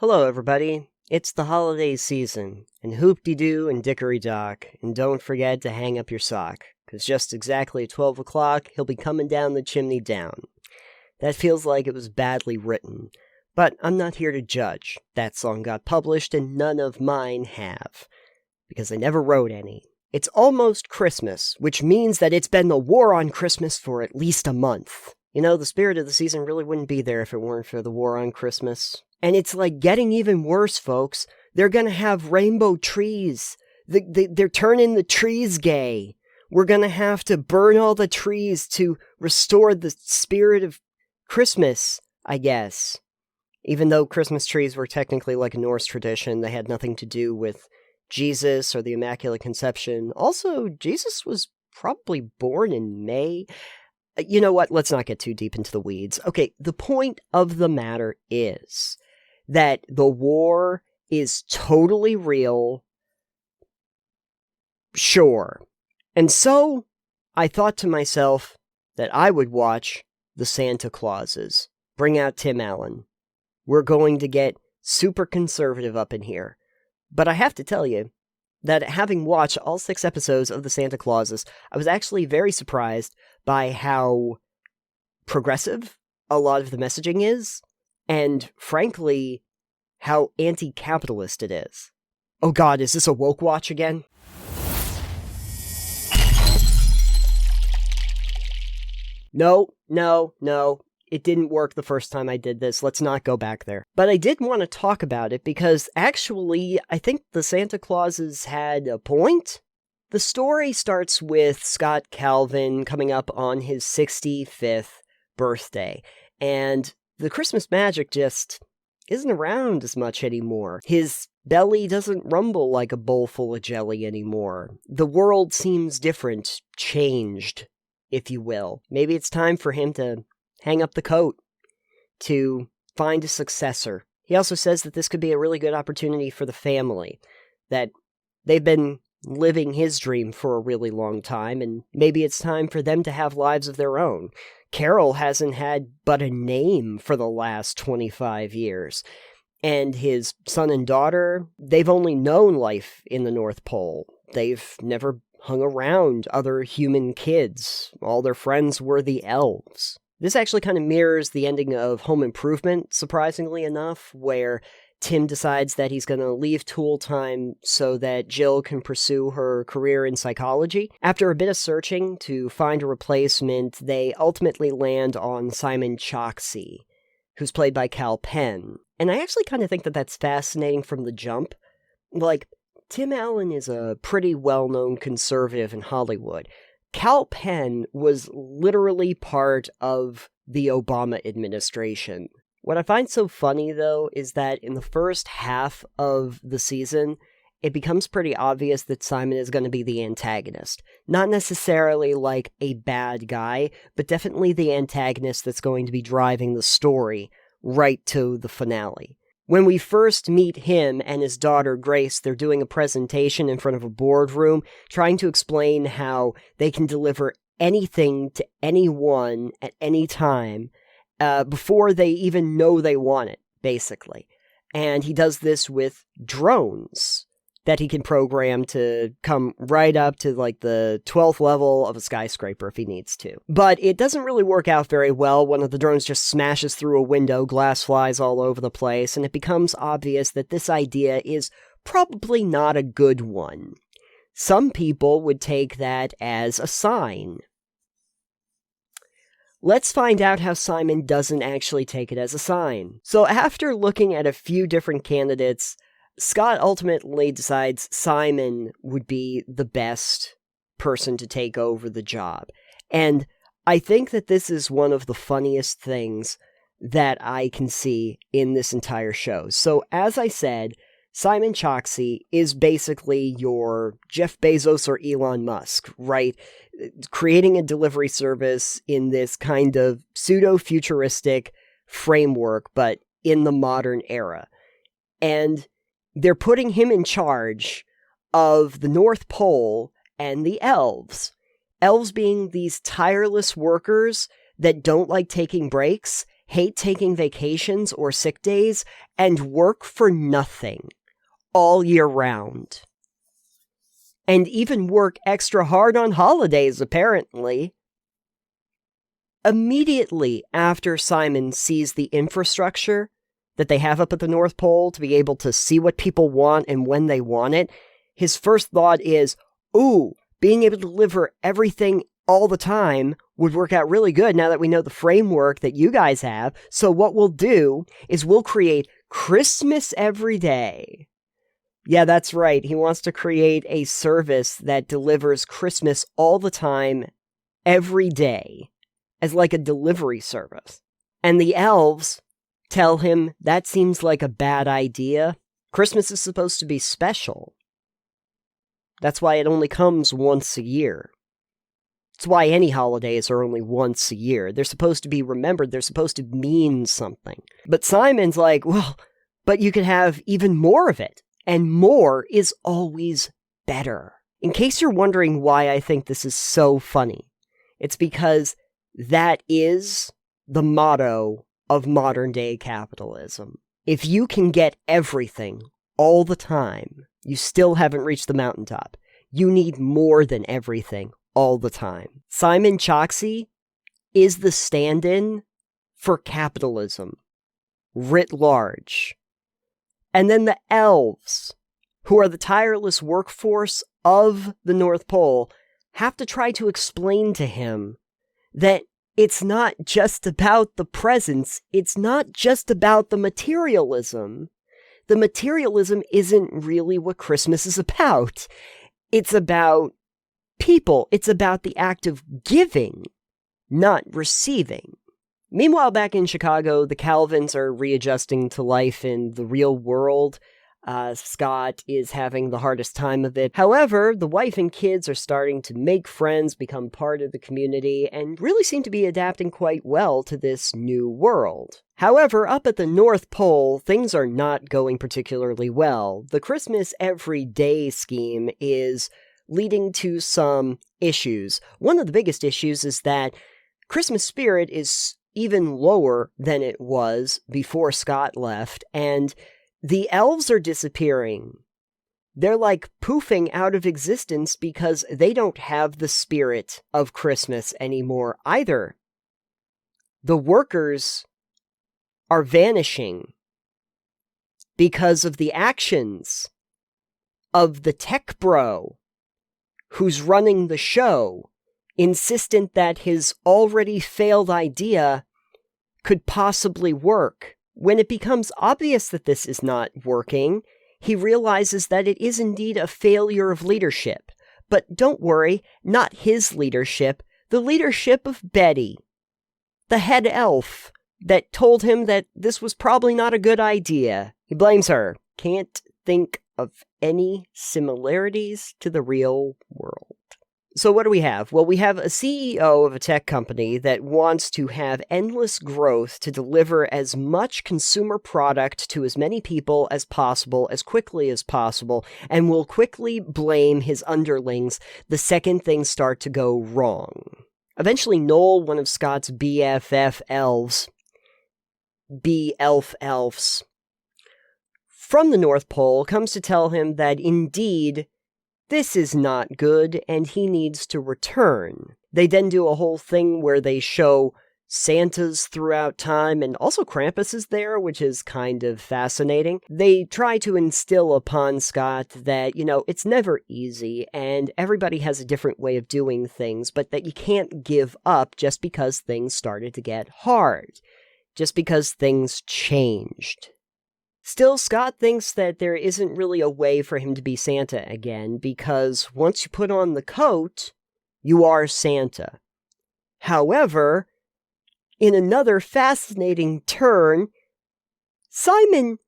Hello, everybody. It's the holiday season, and hoop-de-doo and dickory-dock, and don't forget to hang up your sock, because just exactly at 12 o'clock, he'll be coming down the chimney down. That feels like it was badly written, but I'm not here to judge. That song got published, and none of mine have, because I never wrote any. It's almost Christmas, which means that it's been the war on Christmas for at least a month. You know, the spirit of the season really wouldn't be there if it weren't for the war on Christmas. And it's like getting even worse, folks. They're gonna have rainbow trees. They're turning the trees gay. We're gonna have to burn all the trees to restore the spirit of Christmas, I guess. Even though Christmas trees were technically like a Norse tradition, they had nothing to do with Jesus or the Immaculate Conception. Also, Jesus was probably born in May. You know what? Let's not get too deep into the weeds. Okay, the point of the matter is that the war is totally real. Sure. And so I thought to myself that I would watch the Santa Clauses. Bring out Tim Allen. We're going to get super conservative up in here. But I have to tell you that having watched all 6 episodes of the Santa Clauses, I was actually very surprised by how progressive a lot of the messaging is, and frankly, how anti-capitalist it is. Oh god, is this a woke watch again? No. It didn't work the first time I did this. Let's not go back there. But I did want to talk about it because actually, I think the Santa Clauses had a point. The story starts with Scott Calvin coming up on his 65th birthday, and the Christmas magic just isn't around as much anymore. His belly doesn't rumble like a bowl full of jelly anymore. The world seems different, changed, if you will. Maybe it's time for him to hang up the coat, to find a successor. He also says that this could be a really good opportunity for the family, that they've been living his dream for a really long time, and maybe it's time for them to have lives of their own. Carol hasn't had but a name for the last 25 years, and his son and daughter, they've only known life in the North Pole. They've never hung around other human kids. All their friends were the elves. This actually kind of mirrors the ending of Home Improvement, surprisingly enough, where Tim decides that he's going to leave Tool Time so that Jill can pursue her career in psychology. After a bit of searching to find a replacement, they ultimately land on Simon Choksey, who's played by Cal Penn. And I actually kind of think that that's fascinating from the jump. Like, Tim Allen is a pretty well-known conservative in Hollywood. Cal Penn was literally part of the Obama administration. What I find so funny, though, is that in the first half of the season, it becomes pretty obvious that Simon is going to be the antagonist. Not necessarily like a bad guy, but definitely the antagonist that's going to be driving the story right to the finale. When we first meet him and his daughter Grace, they're doing a presentation in front of a boardroom, trying to explain how they can deliver anything to anyone at any time before they even know they want it, basically. And he does this with drones that he can program to come right up to like the 12th level of a skyscraper if he needs to. But it doesn't really work out very well. One of the drones just smashes through a window, glass flies all over the place, and it becomes obvious that this idea is probably not a good one. Some people would take that as a sign. Let's find out how Simon doesn't actually take it as a sign. So after looking at a few different candidates, Scott ultimately decides Simon would be the best person to take over the job. And I think that this is one of the funniest things that I can see in this entire show. So as I said, Simon Choksey is basically your Jeff Bezos or Elon Musk, right? Creating a delivery service in this kind of pseudo-futuristic framework, but in the modern era. And they're putting him in charge of the North Pole and the elves. Elves being these tireless workers that don't like taking breaks hate taking vacations or sick days, and work for nothing all year round. And even work extra hard on holidays, apparently. Immediately after Simon sees the infrastructure that they have up at the North Pole to be able to see what people want and when they want it, his first thought is, ooh, being able to deliver everything all the time would work out really good now that we know the framework that you guys have. So what we'll do is we'll create Christmas every day. Yeah, that's right. He wants to create a service that delivers Christmas all the time, every day, as like a delivery service. And the elves tell him that seems like a bad idea. Christmas is supposed to be special. That's why it only comes once a year. It's why any holidays are only once a year. They're supposed to be remembered. They're supposed to mean something. But Simon's like, well, but you could have even more of it. And more is always better. In case you're wondering why I think this is so funny, it's because that is the motto of modern day capitalism. If you can get everything all the time, you still haven't reached the mountaintop. You need more than everything all the time. Simon Choksey is the stand-in for capitalism, writ large. And then the elves, who are the tireless workforce of the North Pole, have to try to explain to him that it's not just about the presents, it's not just about the materialism. The materialism isn't really what Christmas is about. It's about people. It's about the act of giving, not receiving. Meanwhile, back in Chicago, the Calvins are readjusting to life in the real world. Scott is having the hardest time of it. However, the wife and kids are starting to make friends, become part of the community, and really seem to be adapting quite well to this new world. However, up at the North Pole, things are not going particularly well. The Christmas Every Day scheme is leading to some issues. One of the biggest issues is that Christmas spirit is even lower than it was before Scott left, and the elves are disappearing. They're like poofing out of existence because they don't have the spirit of Christmas anymore either. The workers are vanishing because of the actions of the tech bro who's running the show, insistent that his already failed idea could possibly work. When it becomes obvious that this is not working, he realizes that it is indeed a failure of leadership. But don't worry, not his leadership, the leadership of Betty, the head elf, that told him that this was probably not a good idea. He blames her. Can't think of any similarities to the real world. So what do we have? Well, we have a CEO of a tech company that wants to have endless growth to deliver as much consumer product to as many people as possible, as quickly as possible, and will quickly blame his underlings the second things start to go wrong. Eventually, Noel, one of Scott's BFF elves, elves, from the North Pole, comes to tell him that indeed, this is not good, and he needs to return. They then do a whole thing where they show Santas throughout time, and also Krampus is there, which is kind of fascinating. They try to instill upon Scott that, it's never easy, and everybody has a different way of doing things, but that you can't give up just because things started to get hard, just because things changed. Still, Scott thinks that there isn't really a way for him to be Santa again, because once you put on the coat, you are Santa. However, in another fascinating turn, Simon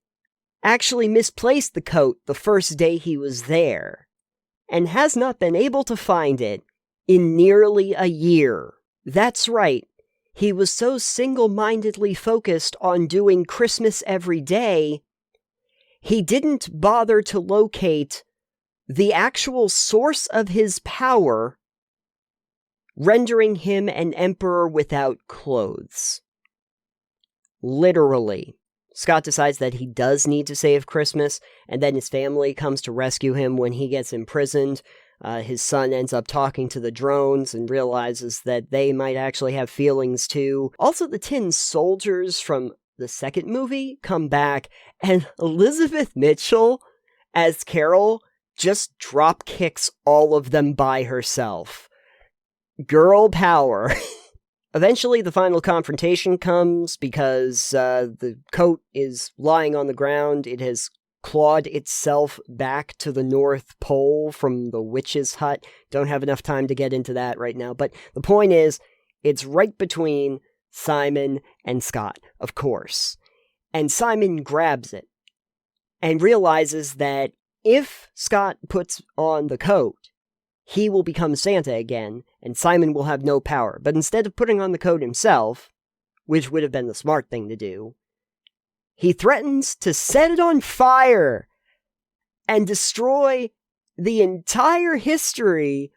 actually misplaced the coat the first day he was there, and has not been able to find it in nearly a year. That's right. He was so single-mindedly focused on doing Christmas every day, he didn't bother to locate the actual source of his power, rendering him an emperor without clothes. Literally. Scott decides that he does need to save Christmas, and then his family comes to rescue him when he gets imprisoned. His son ends up talking to the drones and realizes that they might actually have feelings too. Also, the tin soldiers from the second movie come back, and Elizabeth Mitchell, as Carol, just drop kicks all of them by herself. Girl power. Eventually, the final confrontation comes because the coat is lying on the ground. It has clawed itself back to the North Pole from the witch's hut. Don't have enough time to get into that right now. But the point is, it's right between Simon and Scott, of course. And Simon grabs it and realizes that if Scott puts on the coat, he will become Santa again, and Simon will have no power. But instead of putting on the coat himself, which would have been the smart thing to do, he threatens to set it on fire and destroy the entire history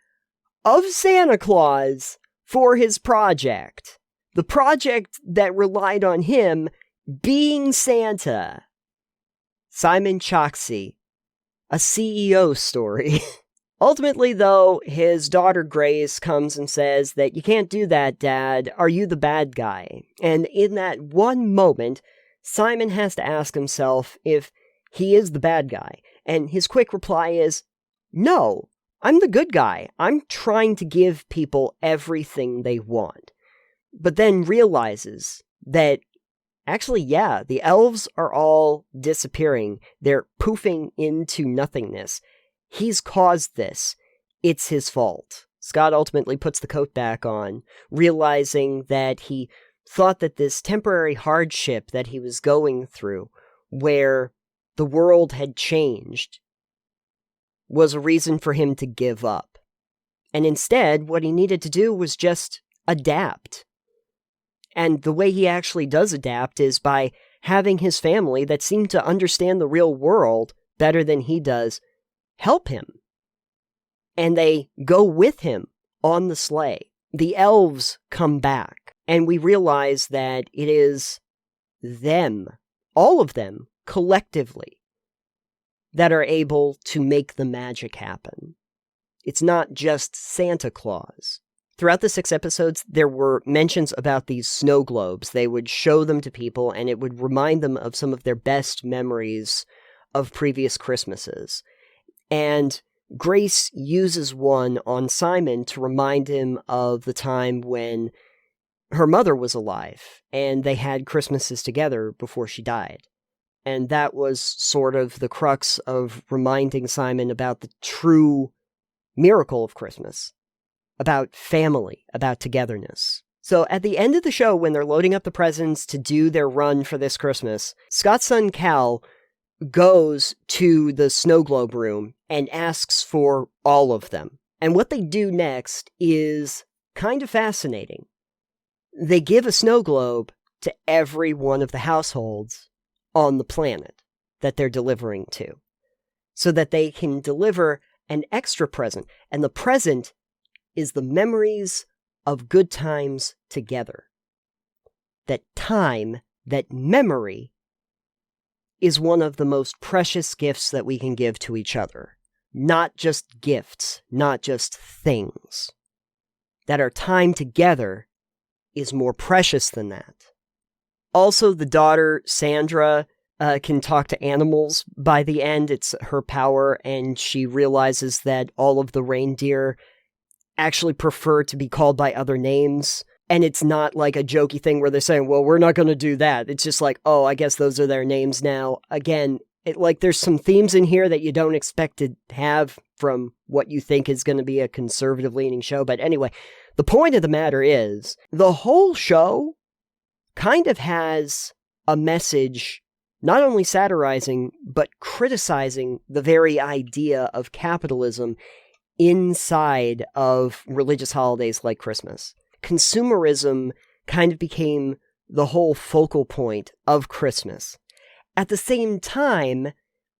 of Santa Claus for his project. The project that relied on him being Santa. Simon Choksey, a CEO story. Ultimately, though, his daughter Grace comes and says that, "You can't do that, Dad. Are you the bad guy?" And in that one moment, Simon has to ask himself if he is the bad guy. And his quick reply is, "No, I'm the good guy. I'm trying to give people everything they want." But then realizes that, actually, yeah, the elves are all disappearing. They're poofing into nothingness. He's caused this. It's his fault. Scott ultimately puts the coat back on, realizing that he thought that this temporary hardship that he was going through, where the world had changed, was a reason for him to give up. And instead, what he needed to do was just adapt. And the way he actually does adapt is by having his family that seem to understand the real world better than he does help him. And they go with him on the sleigh. The elves come back, and we realize that it is them, all of them, collectively, that are able to make the magic happen. It's not just Santa Claus. Throughout the 6 episodes, there were mentions about these snow globes. They would show them to people, and it would remind them of some of their best memories of previous Christmases. And Grace uses one on Simon to remind him of the time when her mother was alive, and they had Christmases together before she died. And that was sort of the crux of reminding Simon about the true miracle of Christmas, about family, about togetherness. So at the end of the show, when they're loading up the presents to do their run for this Christmas, Scott's son Cal goes to the snow globe room and asks for all of them. And what they do next is kind of fascinating. They give a snow globe to every one of the households on the planet that they're delivering to, so that they can deliver an extra present. And the present is the memories of good times together. That time, that memory, is one of the most precious gifts that we can give to each other. Not just gifts, not just things. That our time together is more precious than that. Also, the daughter, Sandra, can talk to animals by the end. It's her power, and she realizes that all of the reindeer actually prefer to be called by other names. And it's not like a jokey thing where they're saying, well, we're not going to do that. It's just like, oh, I guess those are their names now. Again, there's some themes in here that you don't expect to have from what you think is going to be a conservative-leaning show. But anyway, the point of the matter is, the whole show kind of has a message not only satirizing, but criticizing the very idea of capitalism inside of religious holidays like Christmas. Consumerism kind of became the whole focal point of Christmas. At the same time,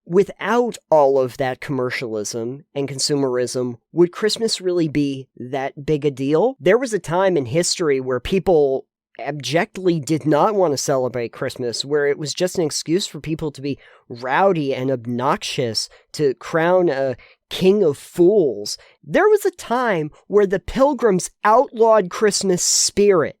without all of that commercialism and consumerism, would Christmas really be that big a deal? There was a time in history where people abjectly did not want to celebrate Christmas, where it was just an excuse for people to be rowdy and obnoxious, to crown a king of fools. There was a time where the Pilgrims outlawed Christmas spirit.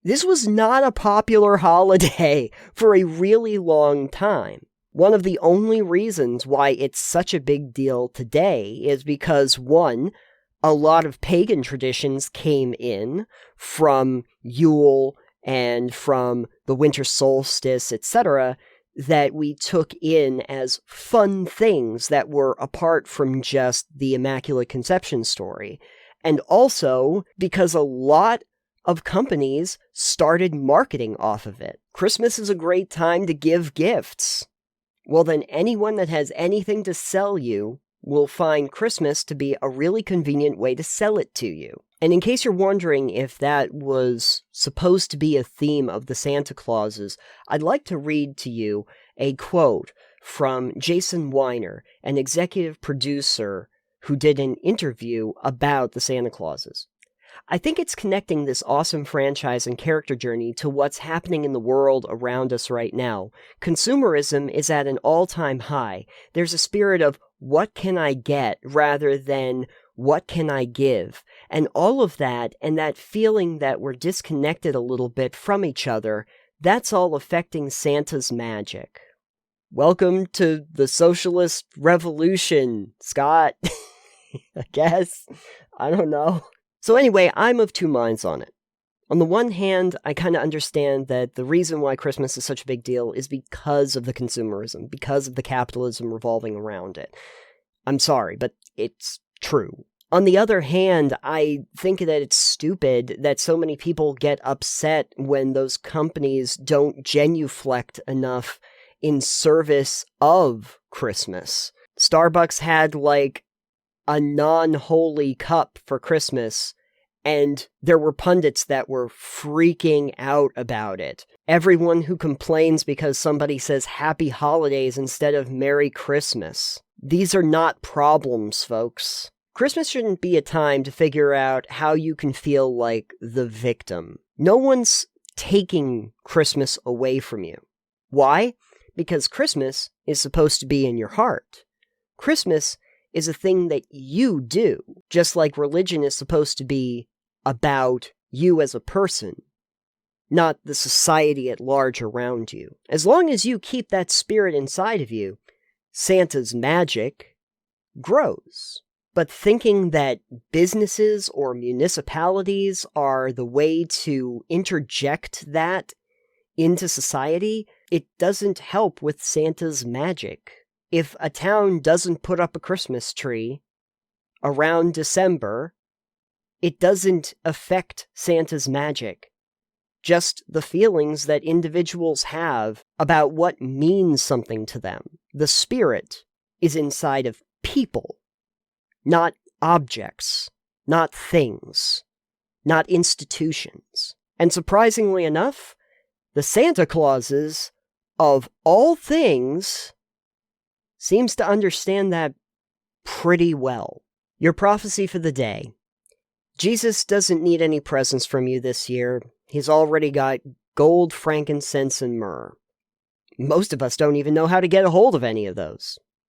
This was not a popular holiday for a really long time. One of the only reasons why it's such a big deal today is because, one, a lot of pagan traditions came in from Yule and from the winter solstice, etc., that we took in as fun things that were apart from just the Immaculate Conception story. And also because a lot of companies started marketing off of it. Christmas is a great time to give gifts. Well, then anyone that has anything to sell you will find Christmas to be a really convenient way to sell it to you. And in case you're wondering if that was supposed to be a theme of the Santa Clauses, I'd like to read to you a quote from Jason Weiner, an executive producer who did an interview about the Santa Clauses. I think it's connecting this awesome franchise and character journey to what's happening in the world around us right now. Consumerism is at an all-time high. There's a spirit of, what can I get, rather than, what can I give? And all of that, and that feeling that we're disconnected a little bit from each other, that's all affecting Santa's magic. Welcome to the socialist revolution, Scott. I guess. I don't know. So anyway, I'm of two minds on it. On the one hand, I kind of understand that the reason why Christmas is such a big deal is because of the consumerism, because of the capitalism revolving around it. I'm sorry, but it's true. On the other hand, I think that it's stupid that so many people get upset when those companies don't genuflect enough in service of Christmas. Starbucks had like a non-holy cup for Christmas, and there were pundits that were freaking out about it. Everyone who complains because somebody says Happy Holidays instead of Merry Christmas. These are not problems, folks. Christmas shouldn't be a time to figure out how you can feel like the victim. No one's taking Christmas away from you. Why? Because Christmas is supposed to be in your heart. Christmas is a thing that you do, just like religion is supposed to be about you as a person, not the society at large around you. As long as you keep that spirit inside of you, Santa's magic grows. But thinking that businesses or municipalities are the way to interject that into society, it doesn't help with Santa's magic. If a town doesn't put up a Christmas tree around December, it doesn't affect Santa's magic. Just the feelings that individuals have about what means something to them. The spirit is inside of people, not objects, not things, not institutions. And surprisingly enough, the Santa Clauses, of all things, seems to understand that pretty well. Your prophecy for the day. Jesus doesn't need any presents from you this year. He's already got gold, frankincense, and myrrh. Most of us don't even know how to get a hold of any of those.